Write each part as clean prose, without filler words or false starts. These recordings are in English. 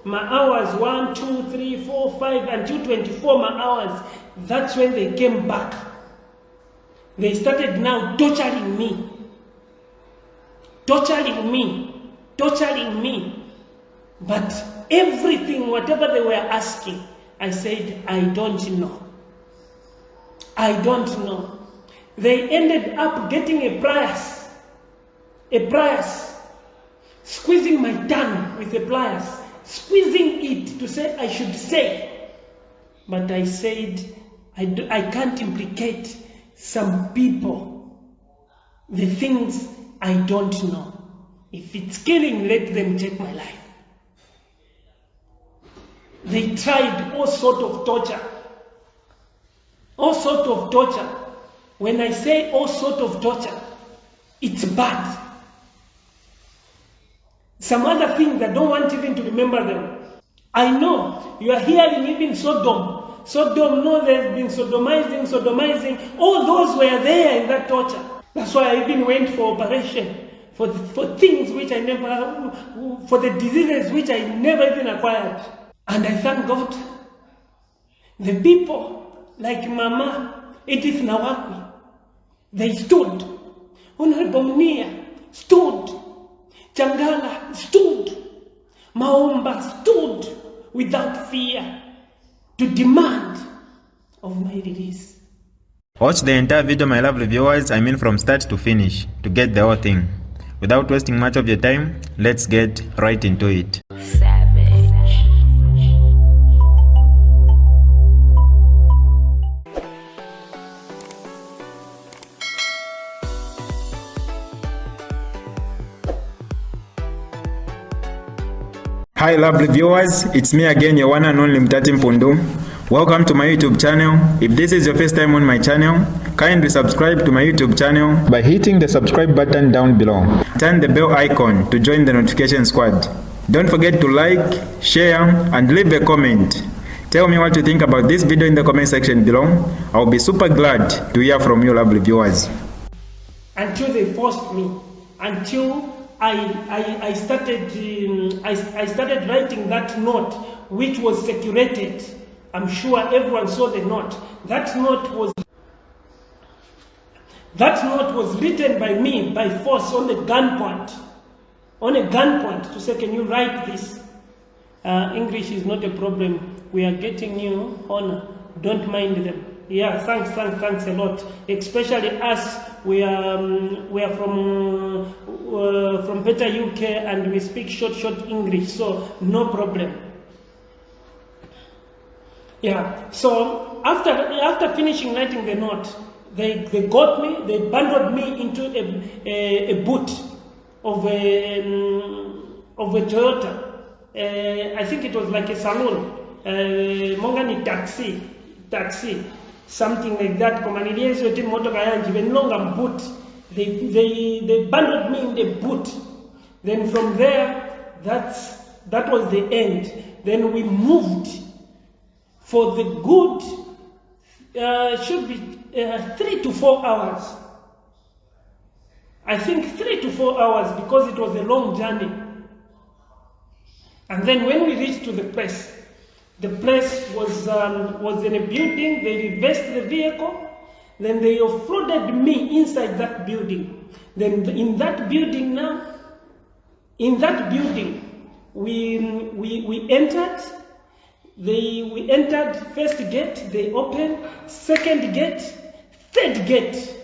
my hours 1, 2, 3, 4, 5 until 24 my hours. That's when they came back. They started now torturing me. Torturing me. But everything, whatever they were asking, I said, I don't know. I don't know. They ended up getting a pliers, squeezing my tongue with a pliers, squeezing it to say I should say. But I said, I can't implicate some people, the things I don't know. If it's killing, let them take my life. They tried all sort of torture. All sort of torture. When I say all sort of torture, it's bad. Some other things I don't want even to remember them. I know you are hearing even Sodom. Sodom, no, there's been sodomizing. All those were there in that torture. That's why I even went for operation. For things which I never, for the diseases which I never even acquired. And I thank God. The people like Mama Edith Nawakwi, they stood. Honorable Munia stood. Changala stood. Maomba stood without fear to demand of my release. Watch the entire video, my lovely viewers, from start to finish to get the whole thing. Without wasting much of your time, let's get right into it. Hi lovely viewers, it's me again, your one and only Mutati Mpundu. Welcome to my YouTube channel. If this is your first time on my channel, kindly subscribe to my YouTube channel by hitting the subscribe button down below. Turn the bell icon to join the notification squad. Don't forget to like, share and leave a comment. Tell me what you think about this video in the comment section below. I'll be super glad to hear from you lovely viewers. Until they forced me, until I started writing that note, which was circulated. I'm sure everyone saw the note. That note was written by me by force on a gunpoint. To say, can you write this? English is not a problem. We are getting you honor. Don't mind them. Yeah, thanks a lot. Especially us, we are from better UK and we speak short English, so no problem. Yeah. So after finishing writing the note, they got me. They bundled me into a boot of a Toyota. I think it was like a saloon. Mongani taxi. Something like that. They bundled me in the boot. Then from there, that was the end. Then we moved for the good, should be 3 to 4 hours. I think 3 to 4 hours because it was a long journey. And then when we reached to the place was in a building. They reversed the vehicle. Then they offloaded me inside that building. Then in that building, we entered. We entered first gate. They opened second gate, third gate.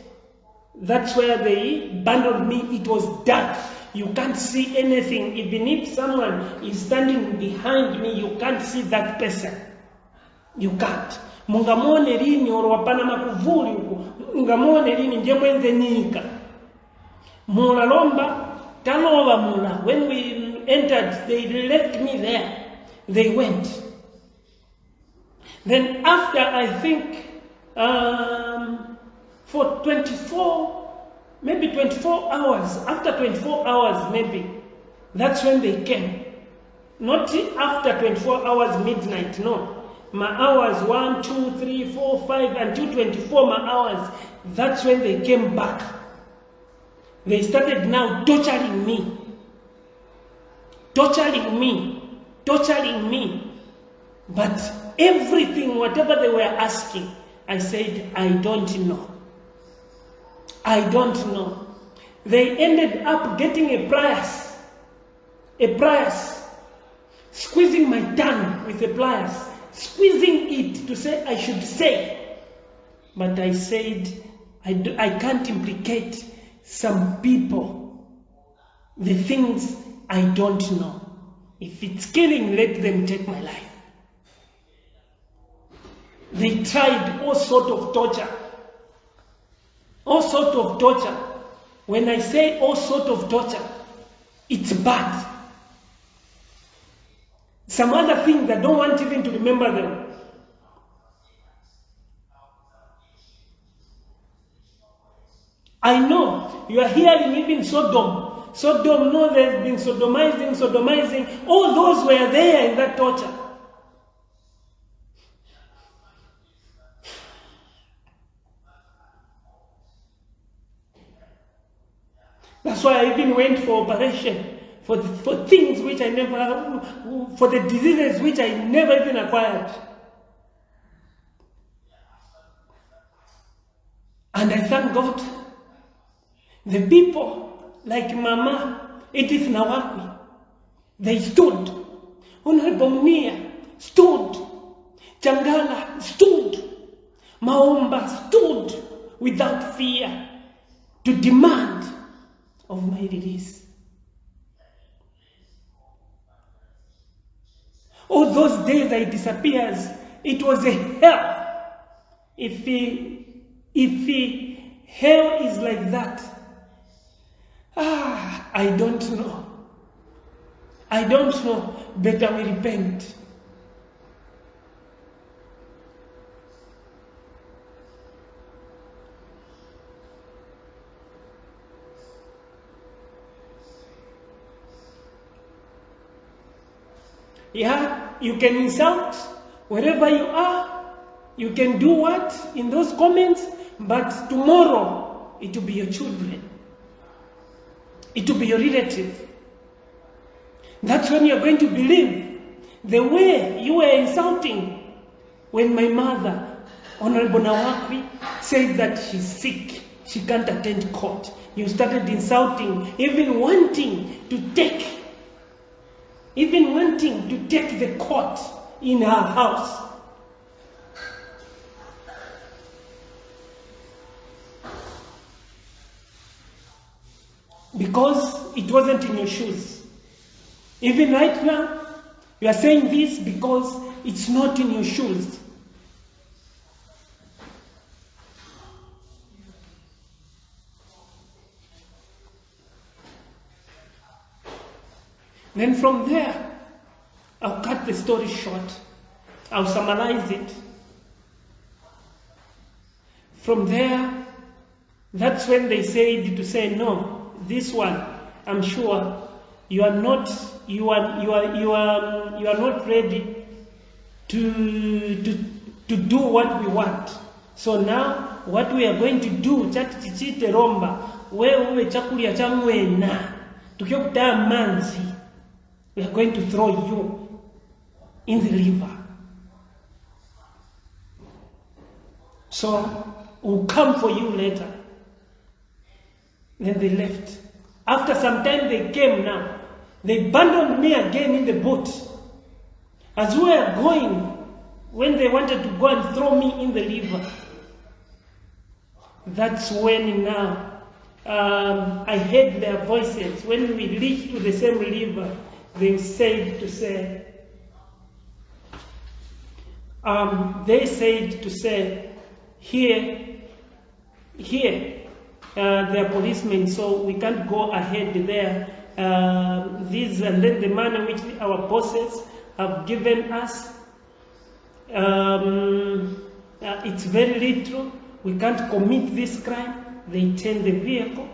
That's where they bundled me. It was dark. You can't see anything. Even if someone is standing behind me, you can't see that person. You can't. Mungamone lini orwapana makuvuli huko. Mungamone lini njemwenze nika. Mula lomba, taloba mula. When we entered, they left me there. They went. Then after, I think, for 24 hours, after 24 hours maybe, that's when they came. Not after 24 hours midnight, no. My hours 1, 2, 3, 4, 5 until 24 my hours, that's when they came back. They started now torturing me. torturing me. But everything, whatever they were asking, I said, I don't know. I don't know. They ended up getting a pliers, squeezing my tongue with a pliers, squeezing it to say I should say. But I said, I can't implicate some people, the things I don't know. If it's killing, let them take my life. They tried all sort of torture. All sort of torture. When I say all sort of torture, it's bad. Some other things I don't want even to remember them. I know you are hearing even Sodom. Sodom, no, there's been sodomizing. All those were there in that torture. That's why I even went for operation, for things which I never, for the diseases which I never even acquired. And I thank God. The people like Mama Edith Nawakwi, they stood. Honorable Mia stood. Changala stood. Maomba stood without fear to demand of my release. All those days I disappears, it was a hell. If hell is like that, I don't know. I don't know, but I will repent. Yeah, you can insult wherever you are. You can do what in those comments, but tomorrow it will be your children. It will be your relative. That's when you're going to believe the way you were insulting when my mother, Honorable Nawakwi, said that she's sick, she can't attend court. You started insulting, even wanting to take the court in her house. Because it wasn't in your shoes. Even right now, you are saying this because it's not in your shoes. Then from there, I'll cut the story short. I'll summarize it. From there, that's when they said to say, no, this one, I'm sure you are not ready to do what we want. So now what we are going to do, chachite romba, wewe chakulia chamwena, tukiokuta manzi, we are going to throw you in the river. So we'll come for you later. Then they left. After some time they came now. They abandoned me again in the boat. As we were going, when they wanted to go and throw me in the river, that's when now I heard their voices. When we reached to the same river, they said to say, here, they're policemen, so we can't go ahead there. These and then the manner which our bosses have given us, it's very little. We can't commit this crime. They turned the vehicle.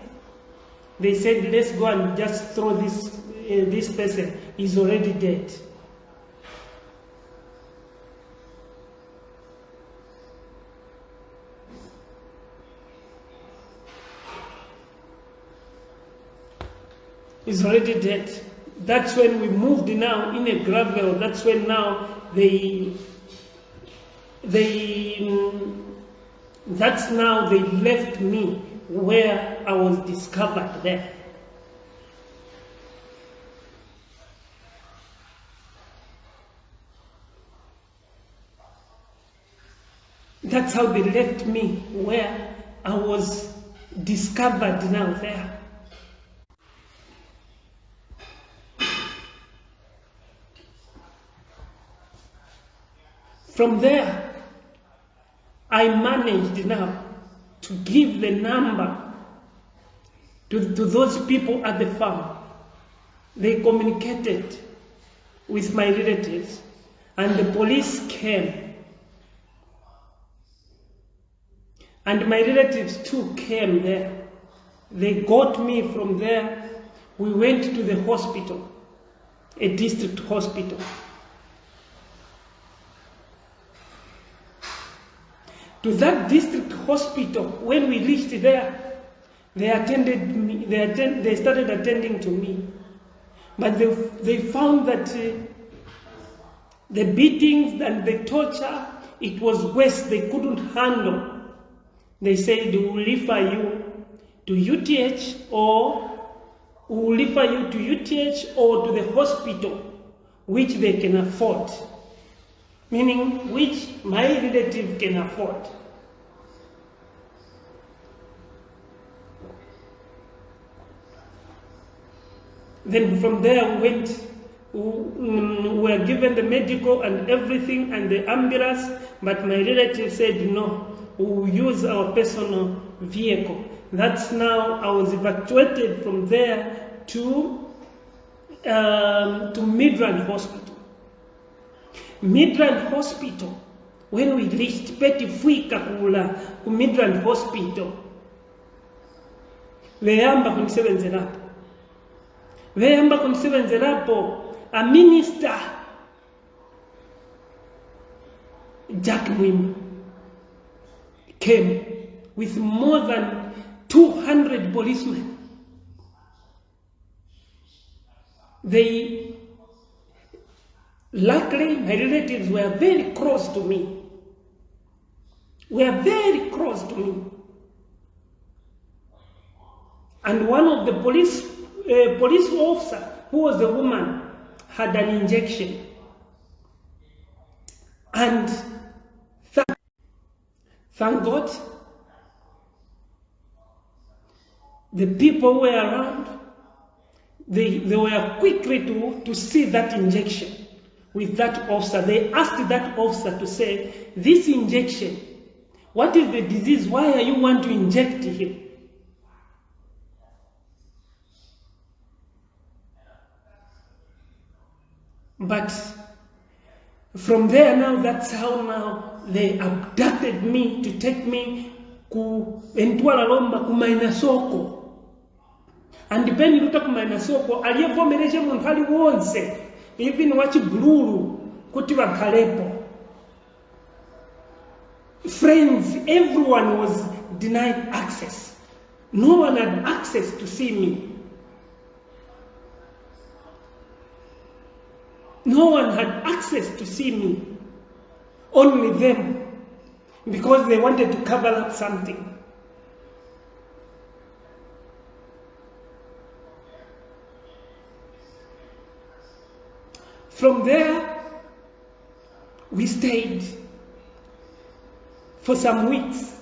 They said, let's go and just throw this person. He's already dead. He's already dead. That's when we moved now in a gravel. That's when now that's now they left me where I was discovered there. That's how they left me where I was discovered now there. From there, I managed now to give the number to those people at the farm. They communicated with my relatives, and the police came. And my relatives too came there. They got me from there. We went to the hospital, a district hospital. To that district hospital, when we reached there, they attended me. They started attending to me, but they found that the beatings and the torture, it was worse. They couldn't handle. They said, we will refer you to UTH, or we will refer you to UTH or to the hospital which they can afford. Meaning which my relative can afford. Then from there we were given the medical and everything and the ambulance, but my relative said no, we will use our personal vehicle. That's now I was evacuated from there to Midrand Hospital. Midrand Hospital, when we reached Petifwika kula ku Midrand Hospital, veyamba kunisebenzelapo a minister, Jack Mwim, came with more than 200 policemen. Luckily, my relatives were very close to me. And one of the police officer, who was a woman, had an injection. And thank God, the people who were around, they were quickly to see that injection with that officer. They asked that officer to say, this injection, what is the disease? Why are you want to inject him? But from there now, that's how now they abducted me to take me ku Entwala Lomba ku Mainasoko. And depending on ku Mainasoko, aliyevomereje muntu ali wonse, even wachi bululu kuti bakalepo. Friends, everyone was denied access. No one had access to see me. No one had access to see me. Only them. Because they wanted to cover up something. From there, we stayed for some weeks.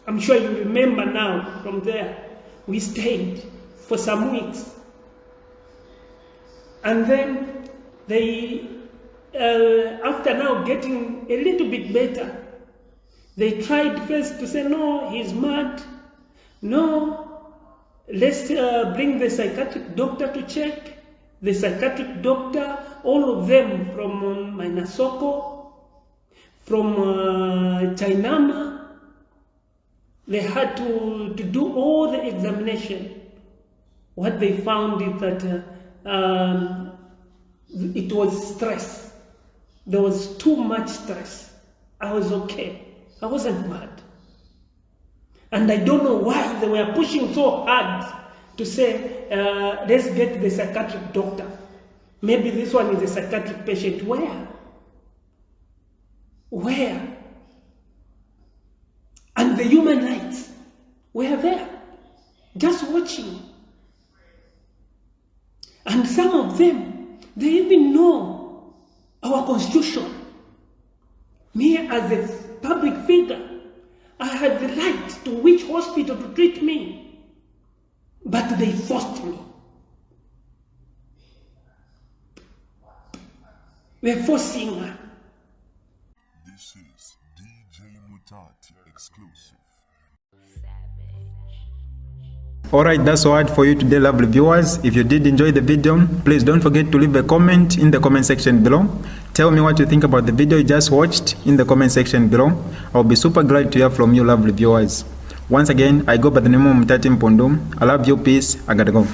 I'm sure you remember now from there. We stayed for some weeks. And then they, after now getting a little bit better, they tried first to say, no, he's mad. No, let's bring the psychiatric doctor to check. The psychiatric doctor, all of them from Mainasoko, from Chainama, they had to do all the examination. What they found is that it was stress. There was too much stress. I was okay. I wasn't mad. And I don't know why they were pushing so hard to say, let's get the psychiatric doctor. Maybe this one is a psychiatric patient. Where? Where? And the human rights were there, just watching. And some of them, they even know our constitution. Me as a public figure, I had the right to which hospital to treat me, but they forced me. They're forcing her. This is DJ Mutati exclusive. Alright, that's all for you today, lovely viewers. If you did enjoy the video, please don't forget to leave a comment in the comment section below. Tell me what you think about the video you just watched in the comment section below. I'll be super glad to hear from you, lovely viewers. Once again, I go by the name of Mutati Mpundu. I love you, peace, I gotta go.